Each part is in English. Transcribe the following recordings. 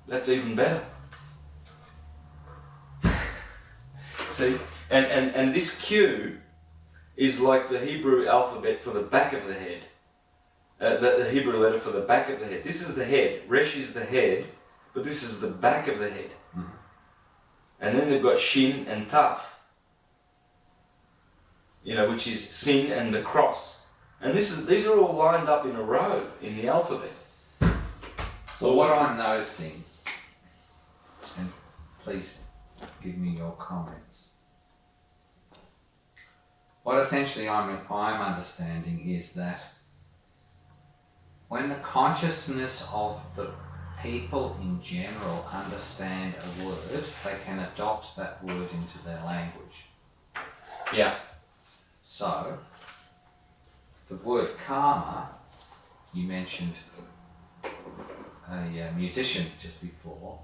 That's even better. See, and this Q is like the Hebrew alphabet for the back of the head. The Hebrew letter for the back of the head. This is the head. Resh is the head, but this is the back of the head. Mm-hmm. And then they've got Shin and Taf, which is sin and the cross. And these are all lined up in a row in the alphabet. So what I'm noticing, and please give me your comments, what essentially I'm understanding is that when the consciousness of the people in general understand a word, they can adopt that word into their language. Yeah. So, the word karma, you mentioned a musician just before,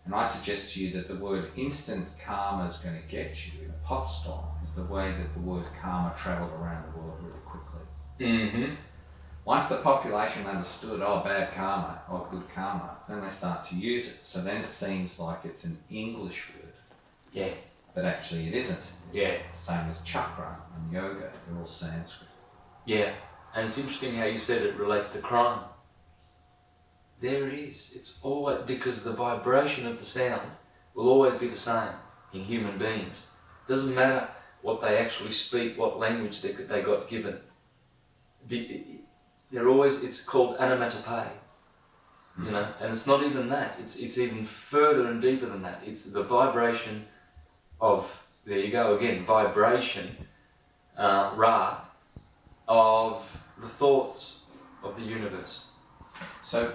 and I suggest to you that the word instant karma is going to get you in a pop song is the way that the word karma travelled around the world really quickly. Mm-hmm. Once the population understood, bad karma, good karma, then they start to use it. So then it seems like it's an English word. Yeah. But actually it isn't. Yeah. Same as chakra and yoga, they're all Sanskrit. Yeah. And it's interesting how you said it relates to crime. There it is. It's always, because the vibration of the sound will always be the same in human beings. It doesn't matter what they actually speak, what language they got given. They're always, it's called onomatopoeia, and it's not even that. It's even further and deeper than that. It's the vibration of, there you go again, vibration, Ra, of the thoughts of the universe. So,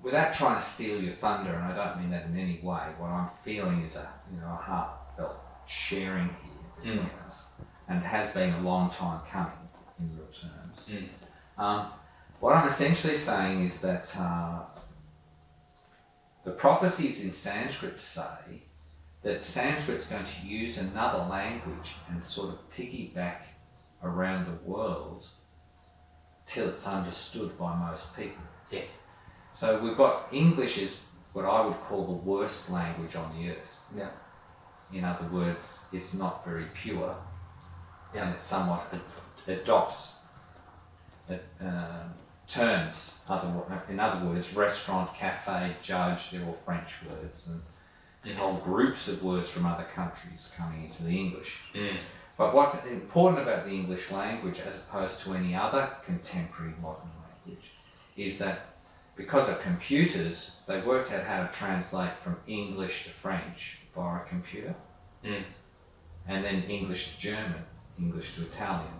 without trying to steal your thunder, and I don't mean that in any way, what I'm feeling is a heartfelt sharing here between us, and has been a long time coming in real terms. What I'm essentially saying is that the prophecies in Sanskrit say that Sanskrit's going to use another language and sort of piggyback around the world till it's understood by most people. Yeah. So we've got English is what I would call the worst language on the earth. Yeah. In other words, it's not very pure, Yeah. and it somewhat adopts terms. In other words, restaurant, cafe, judge, they're all French words, and there's whole groups of words from other countries coming into the English. But what's important about the English language, as opposed to any other contemporary modern language, is that because of computers, they worked out how to translate from English to French via a computer, and then English to German, English to Italian.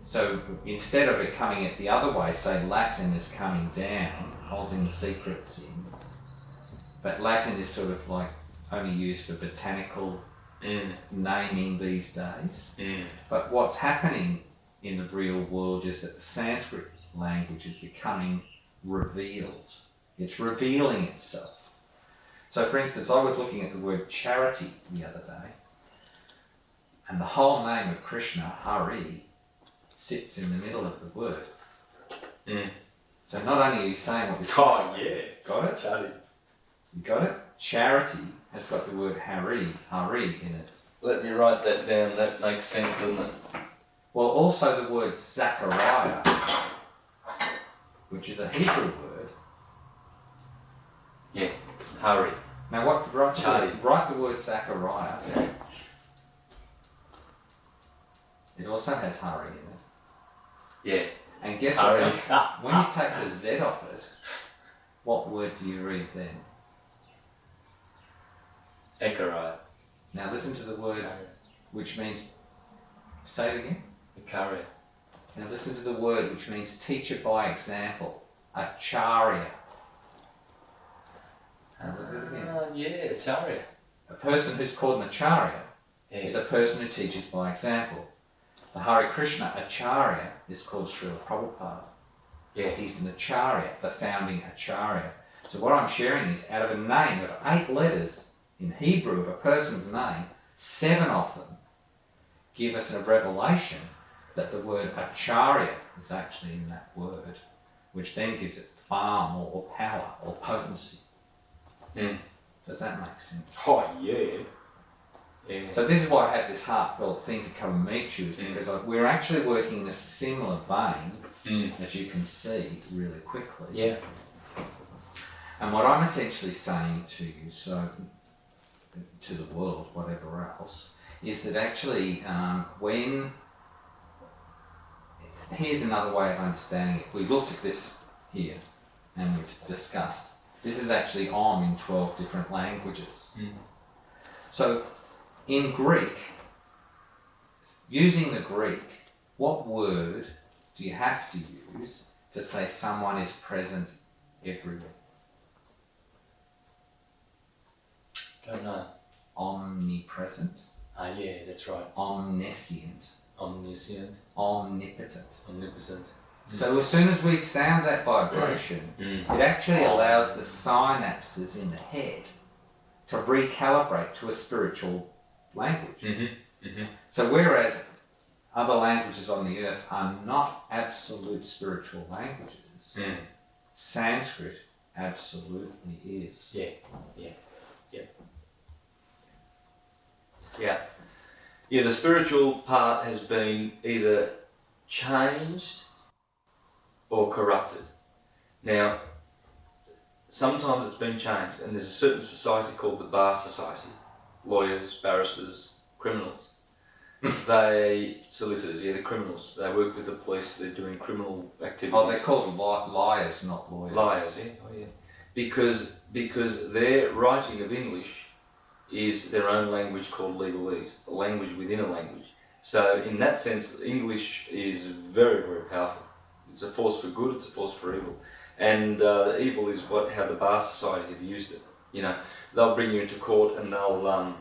So instead of it coming it the other way, say Latin is coming down, holding the secrets in, but Latin is sort of like only used for botanical naming these days. But what's happening in the real world is that the Sanskrit language is becoming revealed. It's revealing itself. So for instance, I was looking at the word charity the other day, and the whole name of Krishna, Hari, sits in the middle of the word. So not only are you saying what you're saying. Oh yeah. Got it? Charity. You got it? Charity has got the word Hari in it. Let me write that down. That makes sense, doesn't it? Well, also the word Zachariah, which is a Hebrew word. Yeah. Hari. Now write the word Zachariah. It also has Hari in it. Yeah. And guess Hari. what else? When you take the Z off it, what word do you read then? Ekarai. Now listen to the word which means, say it again. Ekaria. Now listen to the word which means teacher by example. Acharya. Now look at it again. Yeah, Acharya. A person who's called an Acharya is Yeah. a person who teaches by example. The Hare Krishna Acharya is called Srila Prabhupada. Yeah. He's an Acharya, the founding Acharya. So what I'm sharing is, out of a name of 8 letters in Hebrew of a person's name, 7 of them give us a revelation that the word Acharya is actually in that word, which then gives it far more power or potency. Mm. Does that make sense? Oh, yeah. Yeah. So this is why I had this heartfelt thing to come and meet you, is because we're actually working in a similar vein, as you can see really quickly. Yeah. And what I'm essentially saying to you, so to the world, whatever else, is that actually here's another way of understanding it. We looked at this here and we discussed. This is actually Om in 12 different languages. So in Greek, using the Greek, what word do you have to use to say someone is present everywhere? Don't know. Omnipresent. Yeah, that's right. Omniscient. Omniscient. Omnipotent. Omnipotent. So as soon as we sound that vibration, it actually allows the synapses in the head to recalibrate to a spiritual language. So whereas other languages on the earth are not absolute spiritual languages, Sanskrit absolutely is. Yeah, the spiritual part has been either changed or corrupted. Now, sometimes it's been changed, and there's a certain society called the Bar Society. Lawyers, barristers, criminals. Solicitors, the criminals. They work with the police, they're doing criminal activities. Oh, they're called liars, not lawyers. Liars, yeah. Oh, yeah. Because their writing of English is their own language called legalese, a language within a language. So in that sense, English is very, very powerful. It's a force for good, it's a force for evil. And the evil is how the Bar Society have used it. You know, they'll bring you into court and they'll,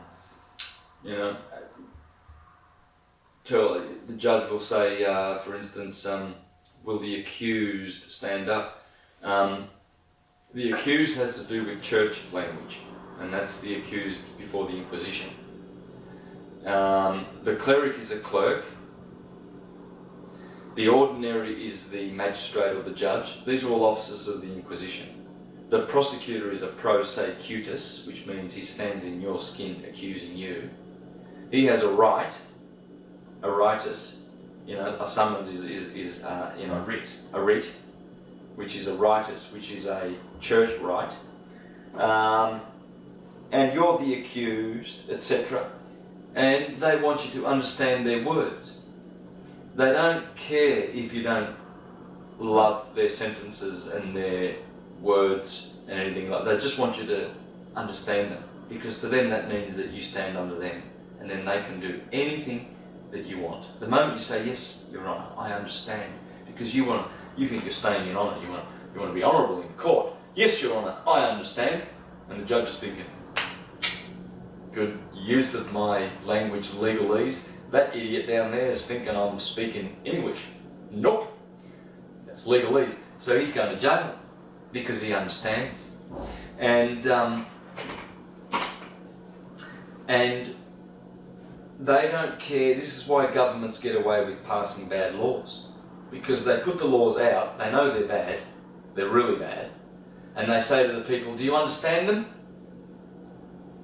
the judge will say, for instance, will the accused stand up? The accused has to do with church language, and that's the accused before the Inquisition. The cleric is a clerk. The ordinary is the magistrate or the judge. These are all officers of the Inquisition. The prosecutor is a prosecutus, which means he stands in your skin accusing you. He has a right, a ritus. A summons is a writ, which is a ritus, which is a church rite. And you're the accused, etc. And they want you to understand their words. They don't care if you don't love their sentences and their words and anything like that. They just want you to understand them, because to them that means that you stand under them, and then they can do anything that you want. The moment you say, yes, Your Honour, I understand, because you think you're staying in honour, you want to be honourable in court. Yes, Your Honour, I understand. And the judge is thinking, good use of my language, legalese. That idiot down there is thinking I'm speaking English. Nope, that's legalese. So he's going to jail because he understands. And they don't care. This is why governments get away with passing bad laws, because they put the laws out, they know they're bad, they're really bad, and they say to the people, do you understand them?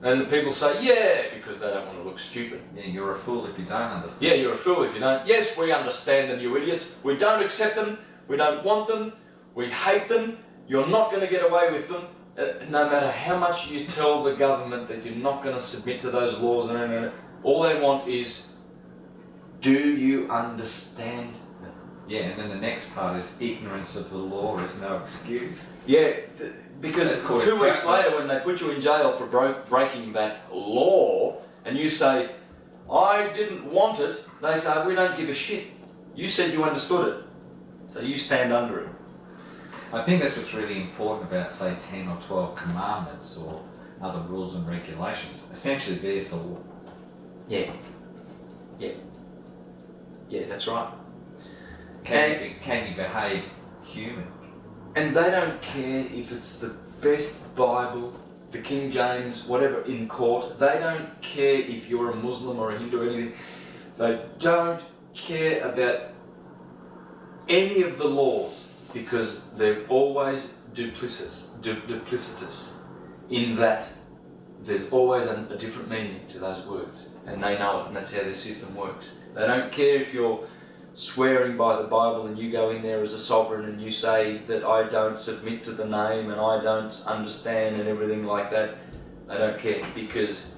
And the people say, yeah, because they don't want to look stupid. Yeah, you're a fool if you don't understand. Yeah, you're a fool if you don't. Yes, we understand them, you idiots. We don't accept them. We don't want them. We hate them. You're not going to get away with them. No matter how much you tell the government that you're not going to submit to those laws, and all they want is, do you understand them? Yeah, and then the next part is ignorance of the law is no excuse. Yeah, because 2 weeks later when they put you in jail for breaking that law, and you say, I didn't want it, they say, we don't give a shit. You said you understood it, so you stand under it. I think that's what's really important about, say, 10 or 12 commandments or other rules and regulations. Essentially, there's the law. Yeah, that's right. Can you behave human? And they don't care if it's the best Bible, the King James, whatever, in court. They don't care if you're a Muslim or a Hindu or anything. They don't care about any of the laws, because they're always duplicitous in that there's always a different meaning to those words, and they know it, and that's how their system works. They don't care if you're swearing by the Bible and you go in there as a sovereign and you say that I don't submit to the name and I don't understand and everything like that. They don't care, because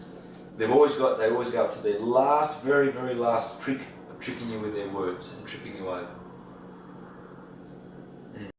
they always go up to their last, very, very last trick of tricking you with their words and tripping you over.